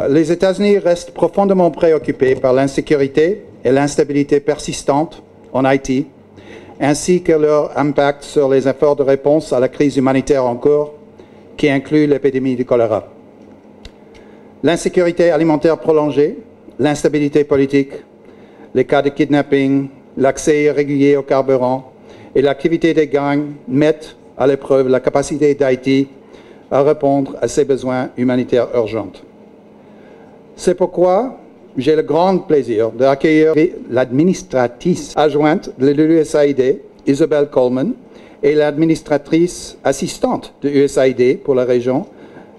Les États-Unis restent profondément préoccupés par l'insécurité et l'instabilité persistante en Haïti, ainsi que leur impact sur les efforts de réponse à la crise humanitaire en cours, qui inclut l'épidémie du choléra. L'insécurité alimentaire prolongée, l'instabilité politique, les cas de kidnapping, l'accès irrégulier au carburant et l'activité des gangs mettent à l'épreuve la capacité d'Haïti à répondre à ses besoins humanitaires urgents. C'est pourquoi j'ai le grand plaisir d'accueillir l'administratrice adjointe de l'USAID, Isabelle Coleman, et l'administratrice assistante de l'USAID pour la région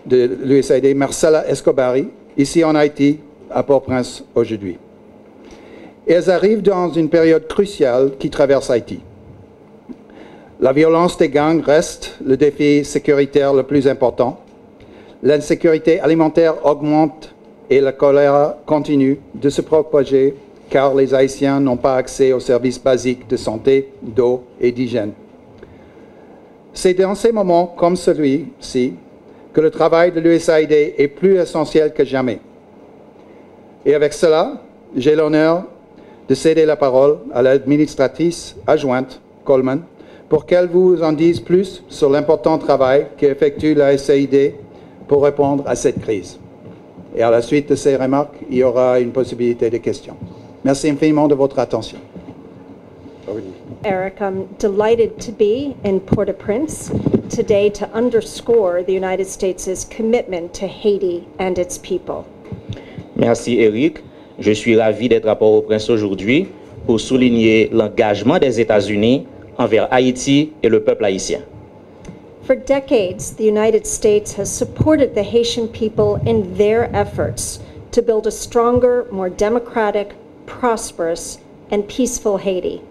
de l'USAID, Marcela Escobari, ici en Haïti, à Port-au-Prince aujourd'hui. Elles arrivent dans une période cruciale qui traverse Haïti. La violence des gangs reste le défi sécuritaire le plus important. L'insécurité alimentaire augmente et la choléra continue de se propager car les Haïtiens n'ont pas accès aux services basiques de santé, d'eau et d'hygiène. C'est dans ces moments comme celui-ci que le travail de l'USAID est plus essentiel que jamais. Et avec cela, j'ai l'honneur de céder la parole à l'administratrice adjointe Coleman pour qu'elle vous en dise plus sur l'important travail qu'effectue l'USAID pour répondre à cette crise. Et à la suite de ces remarques, il y aura une possibilité de questions. Merci infiniment de votre attention. Eric, I'm delighted to be in Port-au-Prince today to underscore the United States' commitment to Haiti and its people. Merci Eric. Je suis ravi d'être à Port-au-Prince aujourd'hui pour souligner l'engagement des États-Unis envers Haïti et le peuple haïtien. For decades, the United States has supported the Haitian people in their efforts to build a stronger, more democratic, prosperous, and peaceful Haiti.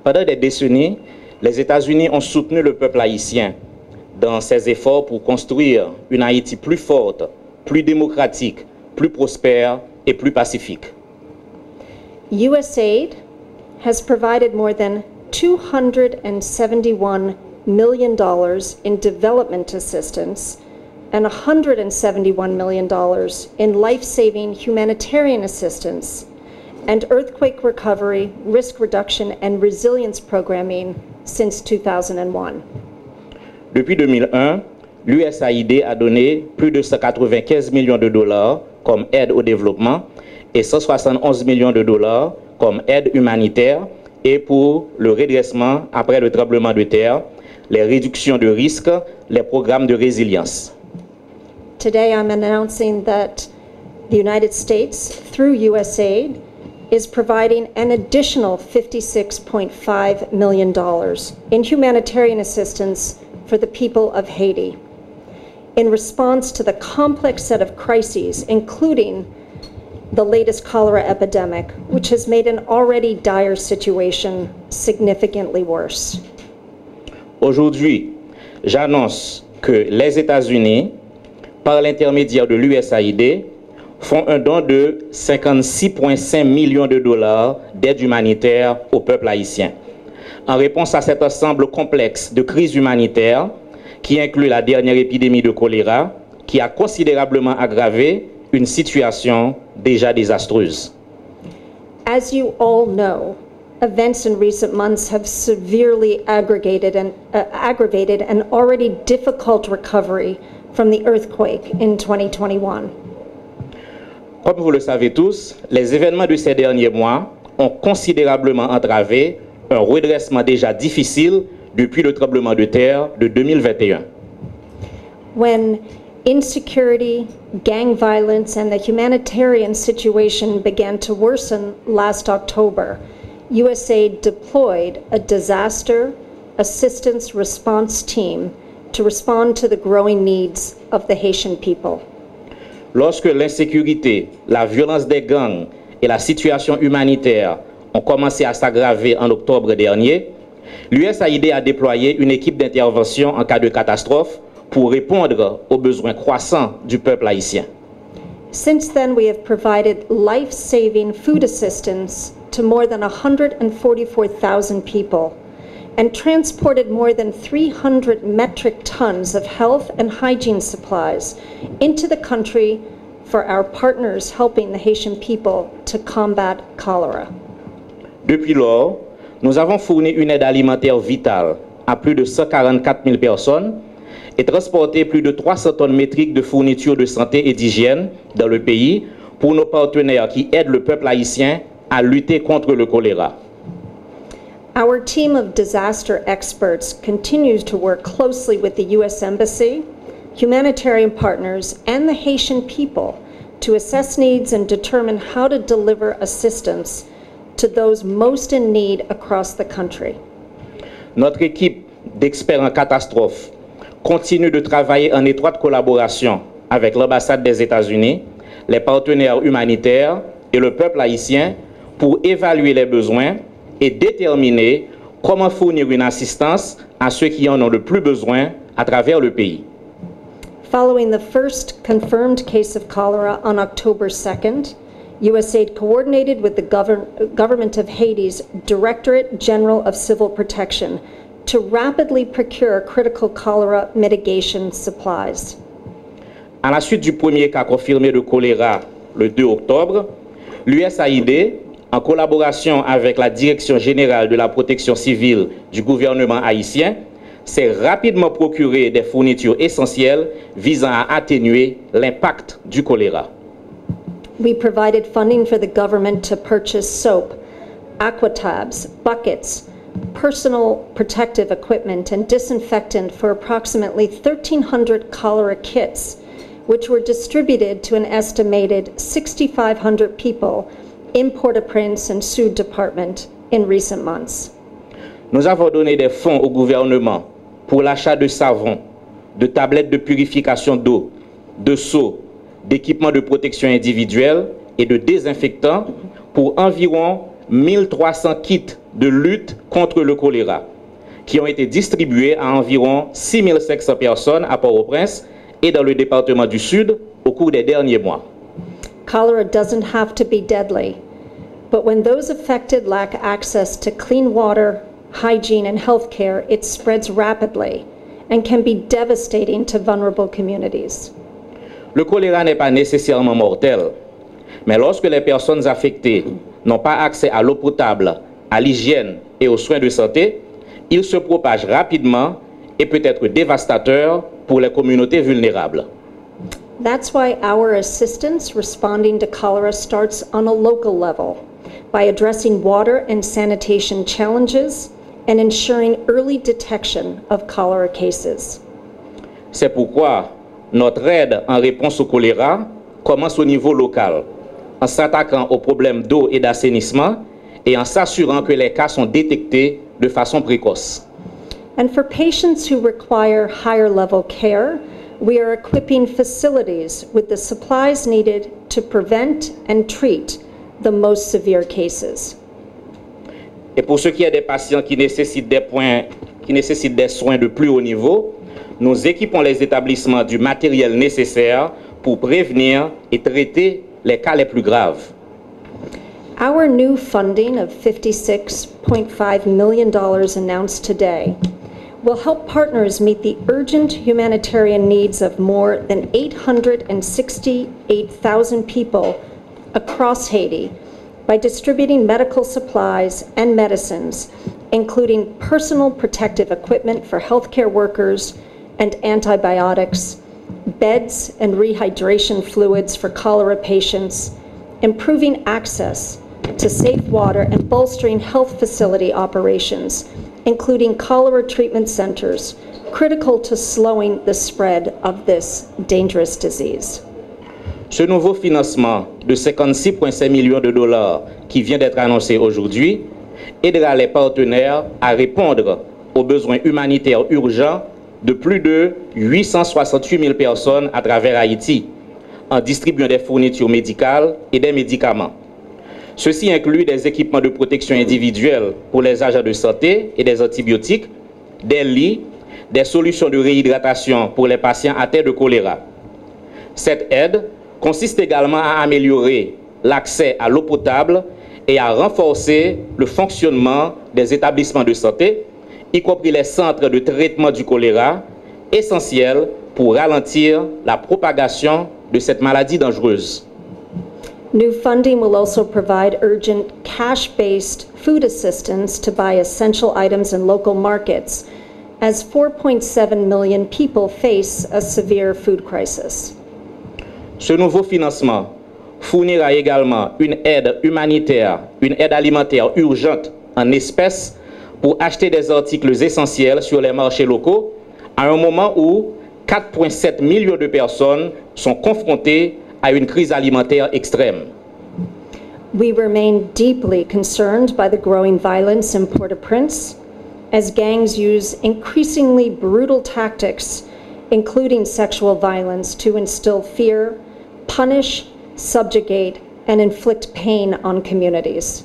Pendant des décennies, les États-Unis ont soutenu le peuple haïtien dans ses efforts pour construire une Haïti plus forte, plus démocratique, plus prospère et plus pacifique. USAID has provided more than $271 million in development assistance and $171 million in life-saving humanitarian assistance and earthquake recovery, risk reduction, and resilience programming since 2001. Depuis 2001, l'USAID a donné plus de 195 millions de dollars comme aide au développement et 171 millions de dollars comme aide humanitaire et pour le redressement après le tremblement de terre, les réductions de risques, les programmes de résilience. Today I'm announcing that the United States, through USAID, is providing an additional $56.5 million in humanitarian assistance for the people of Haiti in response to the complex set of crises, including the latest cholera epidemic, which has made an already dire situation significantly worse. Aujourd'hui, j'annonce que les États-Unis, par l'intermédiaire de l'USAID, font un don de 56,5 millions de dollars d'aide humanitaire au peuple haïtien. En réponse à cet ensemble complexe de crises humanitaires, qui inclut la dernière épidémie de choléra, qui a considérablement aggravé une situation déjà désastreuse. As you all know, events in recent months have severely aggravated an already difficult recovery from the earthquake in 2021. Comme vous le savez tous, les événements de ces derniers mois ont considérablement entravé un redressement déjà difficile depuis le tremblement de terre de 2021. When insecurity, gang violence, and the humanitarian situation began to worsen last October, USAID deployed a disaster assistance response team to respond to the growing needs of the Haitian people. Lorsque l'insécurité, la violence des gangs et la situation humanitaire ont commencé à s'aggraver en octobre dernier, l'USAID a déployé une équipe d'intervention en cas de catastrophe pour répondre aux besoins croissants du peuple haïtien. Since then, we have provided life-saving food assistance to more than 144,000 people and transported more than 300 metric tons of health and hygiene supplies into the country for our partners helping the Haitian people to combat cholera. Depuis lors, nous avons fourni une aide alimentaire vitale à plus de 144 000 personnes et transporté plus de 300 tonnes métriques de fournitures de santé et d'hygiène dans le pays pour nos partenaires qui aident le peuple haïtien à lutter contre le choléra. Our team of disaster experts continues to work closely with the U.S. Embassy, humanitarian partners, and the Haitian people to assess needs and determine how to deliver assistance to those most in need across the country. Notre équipe d'experts en catastrophe continue de travailler en étroite collaboration avec l'ambassade des États-Unis, les partenaires humanitaires et le peuple haïtien pour évaluer les besoins et déterminer comment fournir une assistance à ceux qui en ont le plus besoin à travers le pays. Following the first confirmed case of cholera on October 2nd, USAID coordinated with the government of Haiti's Directorate General of Civil Protection to rapidly procure critical cholera mitigation supplies. À la suite du premier cas confirmé de choléra le 2 octobre, l'USAID, en collaboration avec la Direction générale de la protection civile du gouvernement haïtien, s'est rapidement procuré des fournitures essentielles visant à atténuer l'impact du choléra. We provided funding for the government to purchase soap, aquatabs, buckets, personal protective equipment, and disinfectant for approximately 1,300 cholera kits, which were distributed to an estimated 6,500 people in Port-au-Prince and Sud Department in recent months. Nous avons donné des fonds au gouvernement pour l'achat de savon, de tablettes de purification d'eau, de seaux, d'équipements de protection individuelle et de désinfectants pour environ 1300 kits de lutte contre le choléra, qui ont été distribués à environ 6500 personnes à Port-au-Prince et dans le département du Sud au cours des derniers mois. Cholera doesn't have to be deadly, but when those affected lack access to clean water, hygiene, and health care, it spreads rapidly and can be devastating to vulnerable communities. Le choléra n'est pas nécessairement mortel, mais lorsque les personnes affectées n'ont pas accès à l'eau potable, à l'hygiène et aux soins de santé, il se propage rapidement et peut être dévastateur pour les communautés vulnérables. That's why our assistance responding to cholera starts on a local level by addressing water and sanitation challenges and ensuring early detection of cholera cases. C'est pourquoi notre aide en réponse au choléra commence au niveau local, en s'attaquant aux problèmes d'eau et d'assainissement et en s'assurant que les cas sont détectés de façon précoce. And for patients who require higher level care, we are equipping facilities with the supplies needed to prevent and treat the most severe cases. Et pour ce qui est des patients qui nécessitent des soins de plus haut niveau, nous équipons les établissements du matériel nécessaire pour prévenir et traiter les cas les plus graves. Our new funding of $56.5 million announced today will help partners meet the urgent humanitarian needs of more than 868,000 people across Haiti by distributing medical supplies and medicines, including personal protective equipment for healthcare workers and antibiotics, beds and rehydration fluids for cholera patients, improving access to safe water, and bolstering health facility operations, including cholera treatment centers, critical to slowing the spread of this dangerous disease. Ce nouveau financement de 56,5 millions de dollars qui vient d'être annoncé aujourd'hui aidera les partenaires à répondre aux besoins humanitaires urgents de plus de 868 000 personnes à travers Haïti, en distribuant des fournitures médicales et des médicaments. Ceci inclut des équipements de protection individuelle pour les agents de santé et des antibiotiques, des lits, des solutions de réhydratation pour les patients atteints de choléra. Cette aide consiste également à améliorer l'accès à l'eau potable et à renforcer le fonctionnement des établissements de santé, y compris les centres de traitement du choléra, essentiels pour ralentir la propagation de cette maladie dangereuse. New funding will also provide urgent cash-based food assistance to buy essential items in local markets, as 4.7 million people face a severe food crisis. Ce nouveau financement fournira également une aide humanitaire, une aide alimentaire urgente en espèces pour acheter des articles essentiels sur les marchés locaux à un moment où 4,7 millions de personnes sont confrontées à une crise alimentaire extrême. We remain deeply concerned by the growing violence in Port-au-Prince as gangs use increasingly brutal tactics, including sexual violence, to instill fear, punish, subjugate, and inflict pain on communities.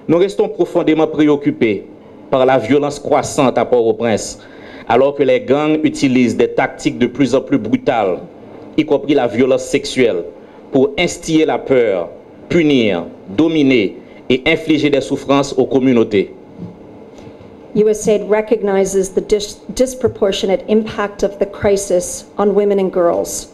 Nous restons profondément préoccupés par la violence croissante à Port-au-Prince, alors que les gangs utilisent des tactiques de plus en plus brutales, y compris la violence sexuelle, pour instiller la peur, punir, dominer et infliger des souffrances aux communautés. USAID recognizes the disproportionate impact of the crisis on women and girls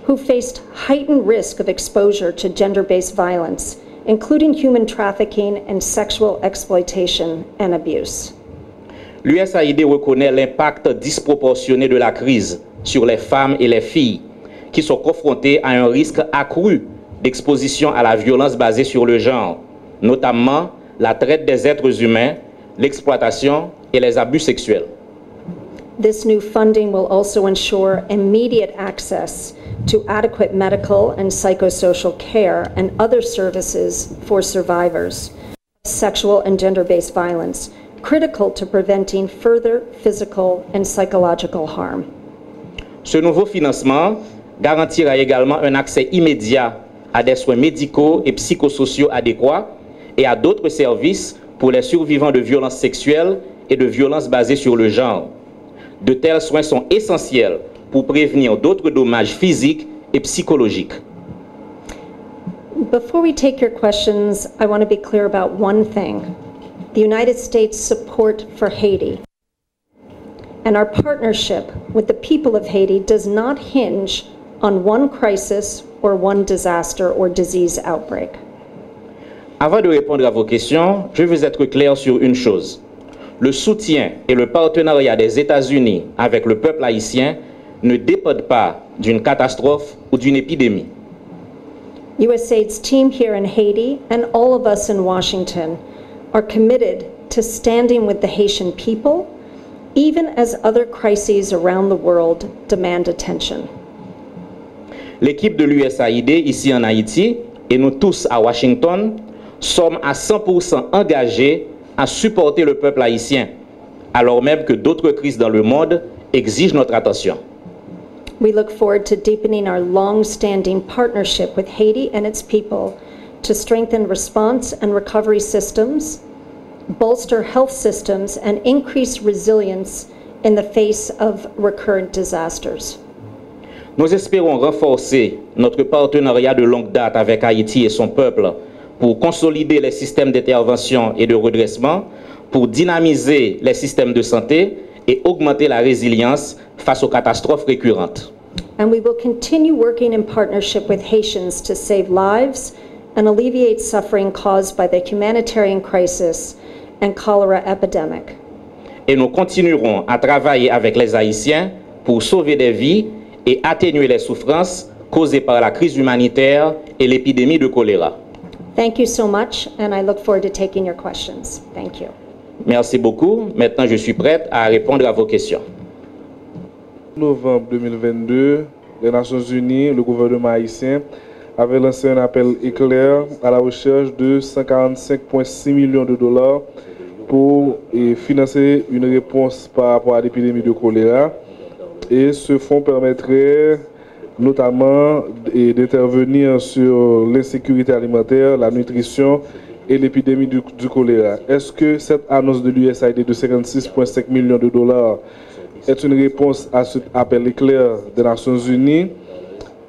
who faced heightened risk of exposure to gender-based violence, including human trafficking and sexual exploitation and abuse. L'USAID reconnaît l'impact disproportionné de la crise sur les femmes et les filles qui sont confrontées à un risque accru d'exposition à la violence basée sur le genre, notamment la traite des êtres humains, l'exploitation et les abus sexuels. This new funding will also ensure immediate access to adequate medical and psychosocial care and other services for survivors of sexual and gender-based violence, critical to preventing further physical and psychological harm. Ce nouveau financement garantira également un accès immédiat à des soins médicaux et psychosociaux adéquats et à d'autres services pour les survivants de violences sexuelles et de violences basées sur le genre. De tels soins sont essentiels pour prévenir d'autres dommages physiques et psychologiques. Before we take your questions, I want to be clear about one thing. The United States' support for Haiti and our partnership with the people of Haiti does not hinge on one crisis or one disaster or disease outbreak. Avant de répondre à vos questions, je veux être clair sur une chose. Le soutien et le partenariat des États-Unis avec le peuple haïtien ne dépendent pas d'une catastrophe ou d'une épidémie. USAID's team here in Haiti and all of us in Washington are committed to standing with the Haitian people, even as other crises around the world demand attention. L'équipe de l'USAID ici en Haïti et nous tous à Washington sommes à 100% engagés à supporter le peuple haïtien, alors même que d'autres crises dans le monde exigent notre attention. We look forward to deepening our long-standing partnership with Haiti and its people to strengthen response and recovery systems, bolster health systems, and increase resilience in the face of recurrent disasters. Nous espérons renforcer notre partenariat de longue date avec Haïti et son peuple pour consolider les systèmes d'intervention et de redressement, pour dynamiser les systèmes de santé et augmenter la résilience face aux catastrophes récurrentes. And we will continue working in partnership with Haitians to save lives and alleviate suffering caused by the humanitarian crisis and cholera epidemic. Et nous continuerons à travailler avec les Haïtiens pour sauver des vies et atténuer les souffrances causées par la crise humanitaire et l'épidémie de choléra. Thank you so much, and I look forward to taking your questions. Thank you. Merci beaucoup. Maintenant, je suis prête à répondre à vos questions. En novembre 2022, les Nations Unies, le gouvernement haïtien, avait lancé un appel éclair à la recherche de 145,6 millions de dollars pour financer une réponse par rapport à l'épidémie de choléra. Et ce fonds permettrait notamment d'intervenir sur l'insécurité alimentaire, la nutrition et l'épidémie du choléra. Est-ce que cette annonce de l'USAID de 56,5 millions de dollars est une réponse à cet appel éclair des Nations Unies?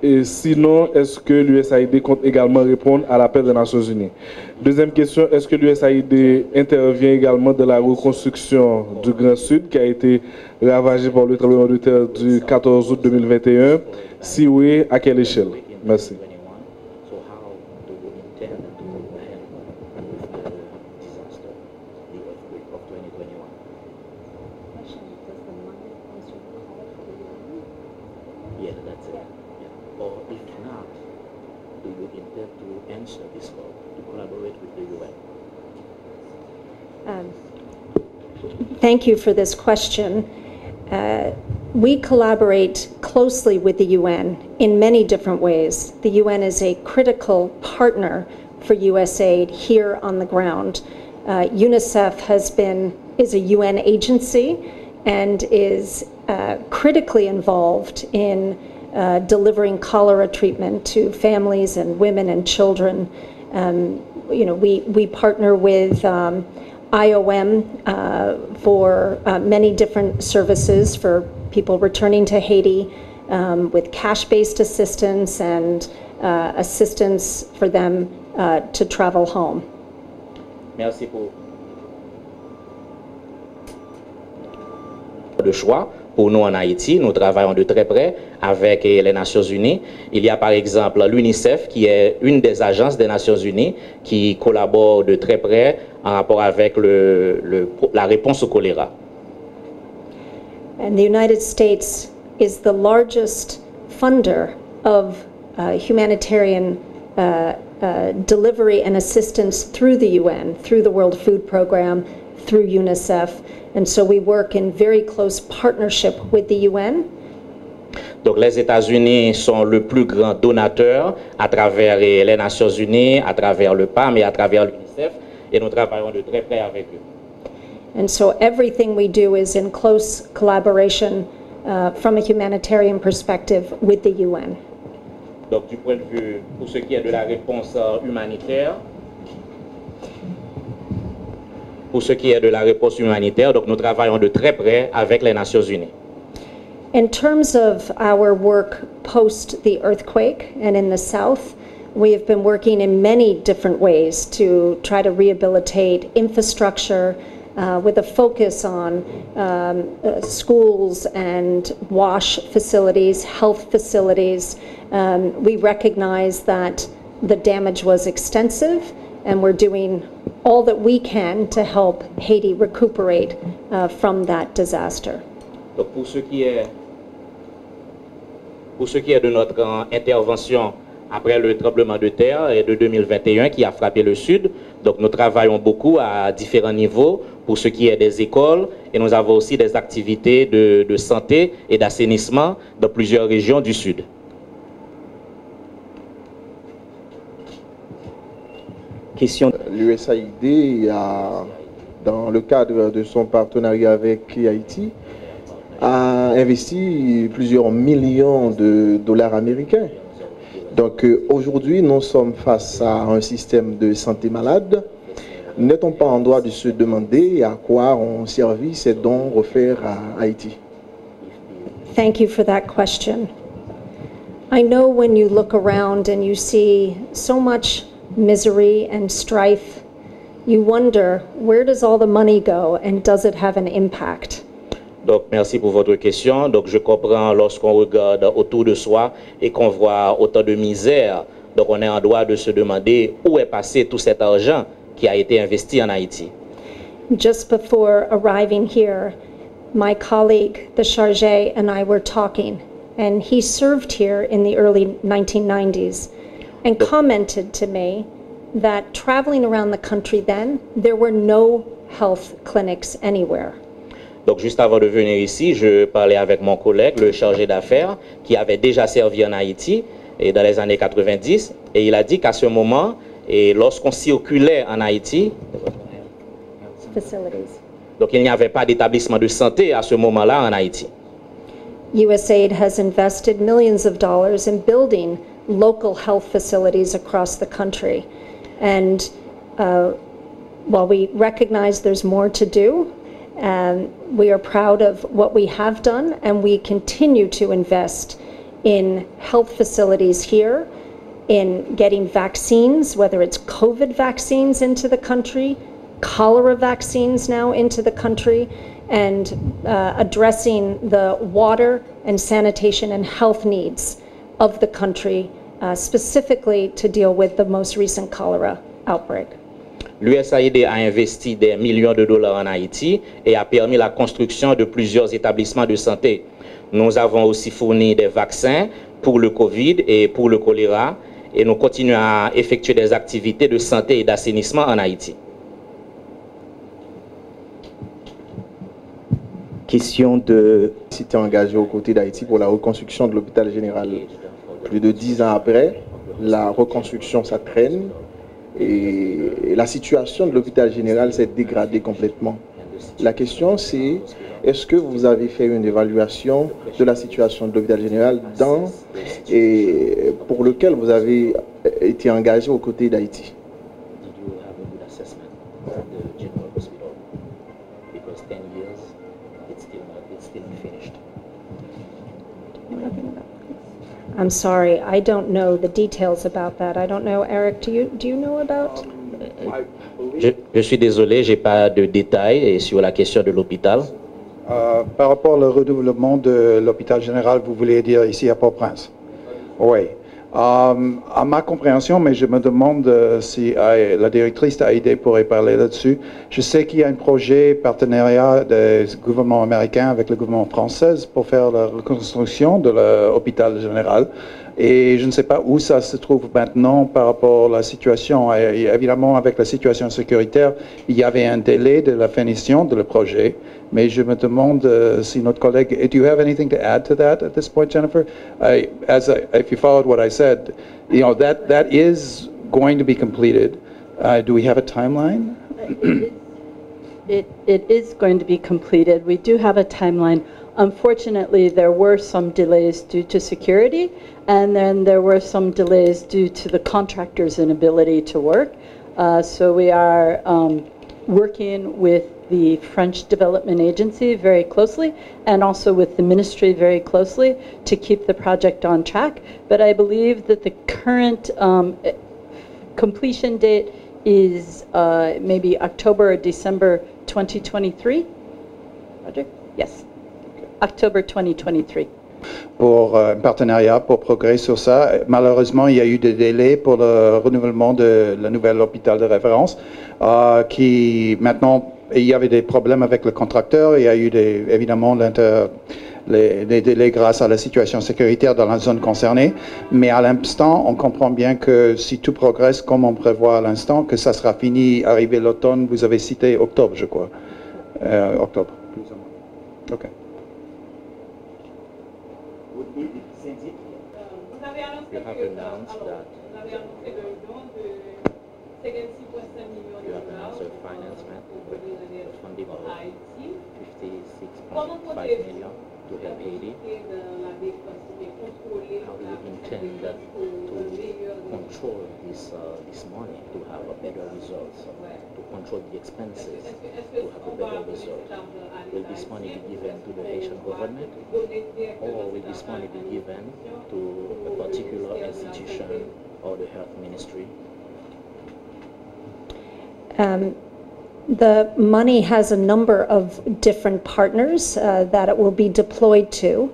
Et sinon, est-ce que l'USAID compte également répondre à l'appel des Nations Unies? Deuxième question, est-ce que l'USAID intervient également dans la reconstruction du Grand Sud qui a été ravagé par le tremblement de terre du 14 août 2021? Si oui, à quelle échelle? Merci. So how do you intend to help with the disaster, the earthquake of 2021? Yeah, that's it. Yeah. Or if not, do you intend to answer this call, to collaborate with the UN? Thank you for this question. We collaborate closely with the UN in many different ways. The UN is a critical partner for USAID here on the ground. UNICEF is a UN agency and is critically involved in delivering cholera treatment to families and women and children. We partner with IOM for many different services for people returning to Haiti with cash-based assistance and assistance for them to travel home. Merci pour le choix. Pour nous en Haïti, nous travaillons de très près avec les Nations Unies. Il y a par exemple l'UNICEF qui est une des agences des Nations Unies qui collabore de très près en rapport avec la réponse au choléra. And the United States is the largest funder of humanitarian delivery and assistance through the UN, through the World Food Program, through UNICEF. And so we work in very close partnership with the UN. Donc les États-Unis sont le plus grand donateur à travers les Nations Unies, à travers le PAM et à travers l'UNICEF, et nous travaillons de très près avec eux. And so everything we do is in close collaboration from a humanitarian perspective with the UN. Donc du point de vue, pour ce qui est de la réponse humanitaire, donc nous travaillons de très près avec les Nations Unies. In terms of our work post the earthquake and in the South, we have been working in many different ways to try to rehabilitate infrastructure with a focus on schools and wash facilities, health facilities. We recognize that the damage was extensive, and we're doing all that we can to help Haiti recuperate from that disaster. Donc pour ce qui est de notre intervention après le tremblement de terre de 2021 qui a frappé le Sud, donc nous travaillons beaucoup à différents niveaux pour ce qui est des écoles, et nous avons aussi des activités de santé et d'assainissement dans plusieurs régions du Sud. Question. L'USAID a, dans le cadre de son partenariat avec Haïti, a investi plusieurs millions de dollars américains. Donc aujourd'hui, nous sommes face à un système de santé malade. N'est-on pas en droit de se demander à quoi ont servi ces dons offerts à Haïti? Thank you for that question. I know when you look around and you see so much misery and strife, you wonder, where does all the money go and does it have an impact? Donc, merci pour votre question. Donc, je comprends lorsqu'on regarde autour de soi et qu'on voit autant de misère. Donc, on est en droit de se demander où est passé tout cet argent qui a été investi en Haïti. Just before arriving here, my colleague, the chargé, and I were talking, and he served here in the early 1990s and commented to me that traveling around the country then, there were no health clinics anywhere. Donc, juste avant de venir ici, je parlais avec mon collègue, le chargé d'affaires, qui avait déjà servi en Haïti et dans les années 90, et il a dit qu'à ce moment, et lorsqu'on circulait en Haïti, donc il n'y avait pas d'établissement de santé à ce moment-là en Haïti. USAID has invested millions of dollars in building local health facilities across the country. And while we recognize there's more to do, we are proud of what we have done, and we continue to invest in health facilities here, in getting vaccines, whether it's COVID vaccines into the country, cholera vaccines now into the country, and addressing the water and sanitation and health needs of the country, specifically to deal with the most recent cholera outbreak. L'USAID a investi des millions de dollars en Haïti et a permis la construction de plusieurs établissements de santé. Nous avons aussi fourni des vaccins pour le COVID et pour le choléra et nous continuons à effectuer des activités de santé et d'assainissement en Haïti. Question de si tu es engagé aux côtés d'Haïti pour la reconstruction de l'hôpital général. Plus de 10 ans après, la reconstruction, ça traîne et la situation de l'hôpital général s'est dégradée complètement. La question c'est, est-ce que vous avez fait une évaluation de la situation de l'hôpital général et pour lequel vous avez été engagé aux côtés d'Haïti? I'm sorry, I don't know the details about that. I don't know, Eric, do you know about? Je suis désolé, je n'ai pas de détails sur la question de l'hôpital. Par rapport au renouvellement de l'hôpital général, vous voulez dire ici à Port-au-Prince? Oui. À ma compréhension, mais je me demande si la directrice d'AID pourrait parler là-dessus. Je sais qu'il y a un projet partenariat du gouvernement américain avec le gouvernement français pour faire la reconstruction de l'hôpital général. Et je ne sais pas où ça se trouve maintenant par rapport à la situation. Et évidemment, avec la situation sécuritaire, il y avait un délai de la finition de le projet. Mais je me demande si notre collègue, do you have anything to add to that at this point, Jennifer? If you followed what I said, you know, that is going to be completed. Do we have a timeline? It is going to be completed. We do have a timeline. Unfortunately, there were some delays due to security, and then there were some delays due to the contractor's inability to work. So we are working with the French Development Agency very closely, and also with the ministry very closely to keep the project on track. But I believe that the current completion date is maybe October or December 2023. Roger? Yes. October 2023. Pour un partenariat, pour progrès sur ça. Malheureusement, il y a eu des délais pour le renouvellement de la nouvelle hôpital de référence qui maintenant, il y avait des problèmes avec le contracteur, il y a eu évidemment les délais grâce à la situation sécuritaire dans la zone concernée, mais à l'instant, on comprend bien que si tout progresse comme on prévoit à l'instant, que ça sera fini, arrivé l'automne, vous avez cité octobre, je crois. Octobre, plus ou moins. OK. You have announced that you have announced a financement, a funding of $56.5 million to help Haiti. How do you intend to control this money to have a better result, to control the expenses, to have a better result? Will this money be given to the Haitian government, or will this money be given to a particular institution or the health ministry? The money has a number of different partners that it will be deployed to.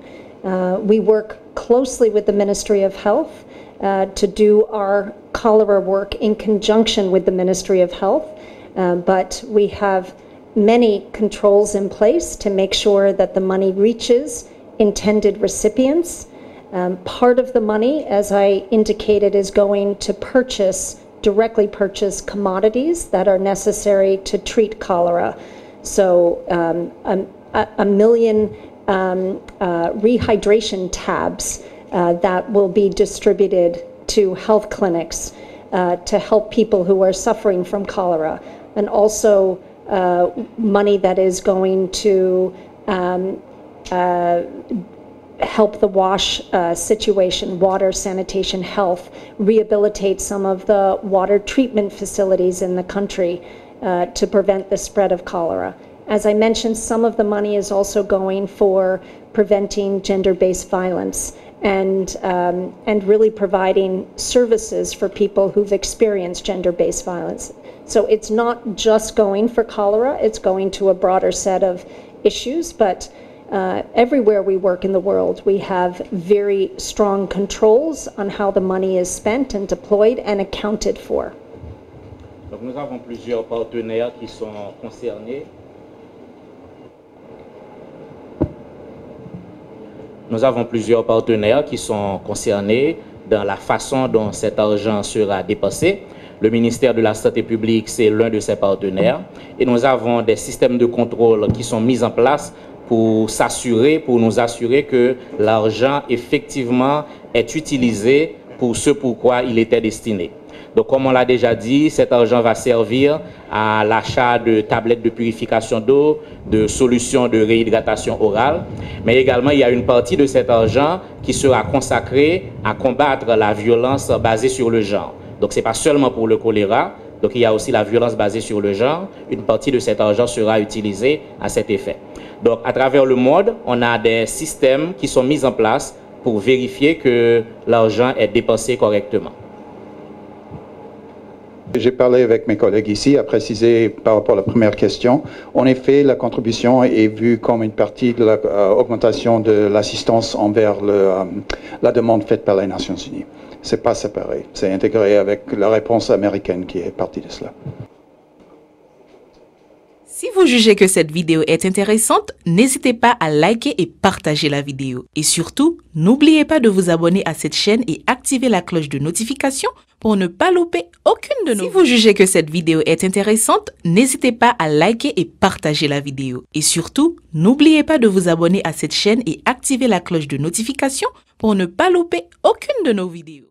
We work closely with the Ministry of Health to do our cholera work in conjunction with the Ministry of Health, but we have many controls in place to make sure that the money reaches intended recipients. Part of the money, as I indicated, is going to directly purchase commodities that are necessary to treat cholera. So a million rehydration tabs that will be distributed to health clinics to help people who are suffering from cholera, and also money that is going to help the WASH situation, water, sanitation, health, rehabilitate some of the water treatment facilities in the country to prevent the spread of cholera. As I mentioned, some of the money is also going for preventing gender-based violence and really providing services for people who've experienced gender-based violence. So it's not just going for cholera, it's going to a broader set of issues, but everywhere we work in the world, we have very strong controls on how the money is spent and deployed and accounted for. Donc nous avons plusieurs partenaires qui sont concernés. Nous avons plusieurs partenaires qui sont concernés dans la façon dont cet argent sera dépensé. Le ministère de la Santé publique, c'est l'un de ces partenaires. Et nous avons des systèmes de contrôle qui sont mis en place pour nous assurer que l'argent effectivement est utilisé pour ce pourquoi il était destiné. Donc, comme on l'a déjà dit, cet argent va servir à l'achat de tablettes de purification d'eau, de solutions de réhydratation orale. Mais également, il y a une partie de cet argent qui sera consacrée à combattre la violence basée sur le genre. Donc, ce n'est pas seulement pour le choléra. Donc, il y a aussi la violence basée sur le genre. Une partie de cet argent sera utilisée à cet effet. Donc, à travers le monde, on a des systèmes qui sont mis en place pour vérifier que l'argent est dépensé correctement. J'ai parlé avec mes collègues ici, à préciser par rapport à la première question. En effet, la contribution est vue comme une partie de l'augmentation de l'assistance envers la demande faite par les Nations Unies. Ce n'est pas séparé, c'est intégré avec la réponse américaine qui est partie de cela. Si vous jugez que cette vidéo est intéressante, n'hésitez pas à liker et partager la vidéo. Et surtout, n'oubliez pas de vous abonner à cette chaîne et activer la cloche de notification pour ne pas louper aucune de nos vidéos. Si vous jugez que cette vidéo est intéressante, n'hésitez pas à liker et partager la vidéo. Et surtout, n'oubliez pas de vous abonner à cette chaîne et activer la cloche de notification pour ne pas louper aucune de nos vidéos.